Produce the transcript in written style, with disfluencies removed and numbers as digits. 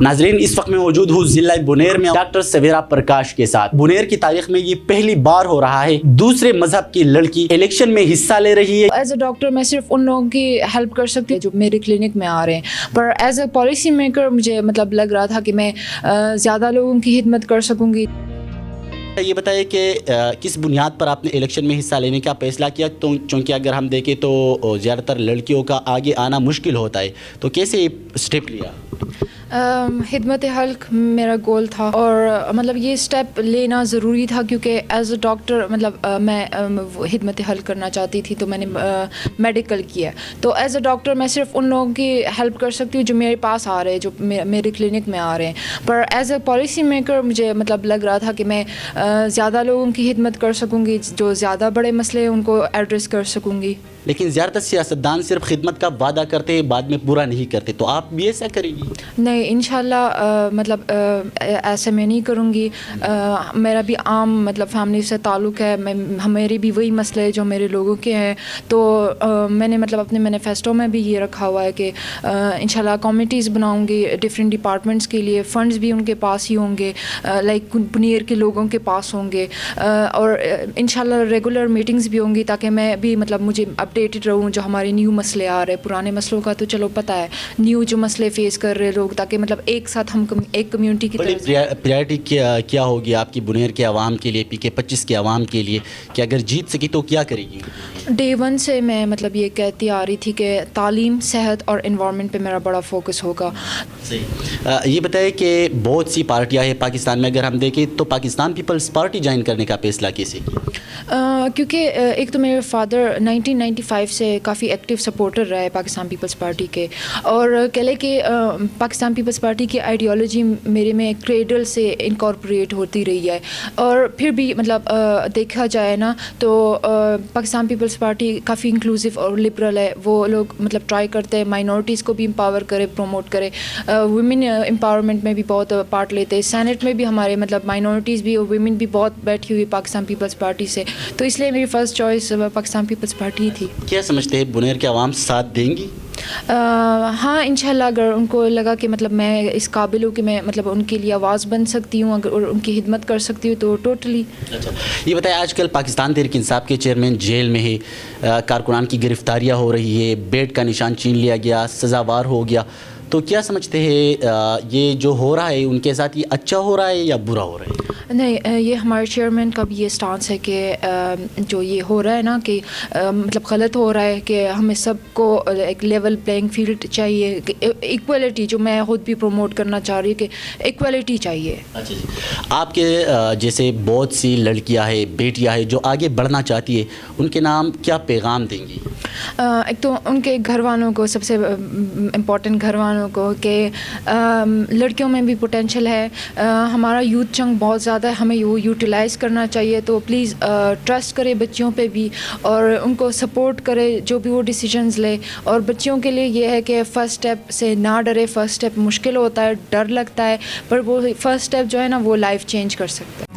ناظرین اس وقت میں موجود ہوں ضلع بنیر میں ڈاکٹر سویرا پرکاش کے ساتھ. بنیر کی تاریخ میں یہ پہلی بار ہو رہا ہے دوسرے مذہب کی لڑکی الیکشن میں حصہ لے رہی ہے. ایز اے ڈاکٹر میں صرف ان لوگوں کی ہیلپ کر سکتی ہوں جو میرے کلینک میں آ رہے ہیں, پر ایز اے پالیسی میکر مجھے لگ رہا تھا کہ میں زیادہ لوگوں کی خدمت کر سکوں گی. یہ بتائیں کہ کس بنیاد پر آپ نے الیکشن میں حصہ لینے کا فیصلہ کیا؟ چونکہ اگر ہم دیکھیں تو زیادہ تر لڑکیوں کا آگے آنا مشکل ہوتا ہے, تو کیسے اسٹیپ لیا؟ خدمت حلق میرا گول تھا اور یہ اسٹیپ لینا ضروری تھا کیونکہ ایز اے ڈاکٹر میں خدمت حلق کرنا چاہتی تھی, تو میں نے میڈیکل کیا. تو ایز اے ڈاکٹر میں صرف ان لوگوں کی ہیلپ کر سکتی ہوں جو میرے پاس آ رہے ہیں, جو میرے کلینک میں آ رہے ہیں. پر ایز اے پالیسی میکر مجھے لگ رہا تھا کہ میں زیادہ لوگوں کی خدمت کر سکوں گی, جو زیادہ بڑے مسئلے ہیں ان کو ایڈریس کر سکوں گی. لیکن زیادہ تر سیاستدان صرف خدمت کا وعدہ کرتے ہیں, بعد میں پورا نہیں کرتے, تو آپ بھی ایسا کریں گی؟ نہیں, انشاءاللہ ایسے میں نہیں کروں گی. میرا بھی عام فیملی سے تعلق ہے, میرے بھی وہی مسئلے جو میرے لوگوں کے ہیں. تو میں نے اپنے مینیفیسٹو میں بھی یہ رکھا ہوا ہے کہ انشاءاللہ کمیٹیز بناؤں گی ڈفرینٹ ڈپارٹمنٹس کے لیے. فنڈز بھی ان کے پاس ہی ہوں گے, لائک بنیر کے لوگوں کے پاس ہوں گے, اور انشاءاللہ ریگولر میٹنگز بھی ہوں گی تاکہ میں بھی مجھے اپڈیٹڈ رہوں جو ہمارے نیو مسئلے آ رہے ہیں. پرانے مسئلوں کا تو چلو پتہ ہے, نیو جو مسئلے فیس کر رہے لوگ, تاکہ ایک ساتھ ہم ایک کمیونٹی کی طرح. پریارٹی کیا ہوگی آپ کی بنیر کے عوام کے لیے, PK-25 کے عوام کے لیے, کہ اگر جیت سکی تو کیا کرے گی؟ ڈے ون سے میں یہ کہتی آ رہی تھی کہ تعلیم, صحت اور انوائرمنٹ پہ میرا بڑا فوکس ہوگا. یہ بتائیں کہ بہت سی پارٹیاں ہیں پاکستان میں, اگر ہم دیکھیں تو پاکستان پیپلز پارٹی جوائن کرنے کا فیصلہ کیسے کیا؟ کیونکہ ایک تو میرے فادر 1995 سے کافی ایکٹیو سپورٹر رہے پاکستان پیپلز پارٹی کے, اور کہہ لیں کہ پاکستان پیپلز پارٹی کی آئیڈیالوجی میرے میں کریڈل سے انکارپوریٹ ہوتی رہی ہے. اور پھر بھی دیکھا جائے نا تو پاکستان پیپلز پارٹی کافی انکلوسیو اور لبرل ہے. وہ لوگ ٹرائی کرتے ہیں مائنورٹیز کو بھی امپاور کرے, پروموٹ کرے. ویمن امپاورمنٹ میں بھی بہت پارٹ لیتے ہیں. سینٹ میں بھی ہمارے مائنورٹیز بھی اور ویمن بھی بہت بیٹھی ہوئی پاکستان پیپلز پارٹی سے, تو اس لیے میری فرسٹ چوائس پاکستان پیپلز پارٹی تھی. کیا سمجھتے ہیں بنیر کے عوام ساتھ دیں گی؟ ہاں انشاءاللہ, اگر ان کو لگا کہ میں اس قابل ہوں کہ میں ان کے لیے آواز بن سکتی ہوں, اگر ان کی خدمت کر سکتی ہوں, تو ٹوٹلی. اچھا, یہ بتائیں آج کل پاکستان تحریک انصاف کے چیئرمین جیل میں ہے, کارکنان کی گرفتاریاں ہو رہی ہے, بیٹ کا نشان چھین لیا گیا, سزاوار ہو گیا, تو کیا سمجھتے ہیں یہ جو ہو رہا ہے ان کے ساتھ یہ اچھا ہو رہا ہے یا برا ہو رہا ہے؟ نہیں, یہ ہمارے چیئرمین کا بھی یہ سٹانس ہے کہ جو یہ ہو رہا ہے نا کہ غلط ہو رہا ہے, کہ ہمیں سب کو ایک لیول پلینگ فیلڈ چاہیے, ایکویلٹی جو میں خود بھی پروموٹ کرنا چاہ رہی ہوں کہ ایکویلٹی چاہیے. اچھا جی, آپ کے جیسے بہت سی لڑکیاں ہیں, بیٹیاں ہیں جو آگے بڑھنا چاہتی ہے, ان کے نام کیا پیغام دیں گی؟ ایک تو ان کے گھر والوں کو, سب سے امپورٹنٹ گھر والوں کو, کہ لڑکیوں میں بھی پوٹینشیل ہے. ہمارا یوتھ چنک بہت زیادہ ہے, ہمیں وہ یوٹیلائز کرنا چاہیے. تو پلیز ٹرسٹ کرے بچیوں پہ بھی, اور ان کو سپورٹ کرے جو بھی وہ ڈیسیجنز لے. اور بچیوں کے لیے یہ ہے کہ فرسٹ اسٹیپ سے نہ ڈرے. فرسٹ اسٹیپ مشکل ہوتا ہے, ڈر لگتا ہے, پر وہ فرسٹ اسٹیپ جو ہے نا وہ لائف چینج کر سکتا ہے.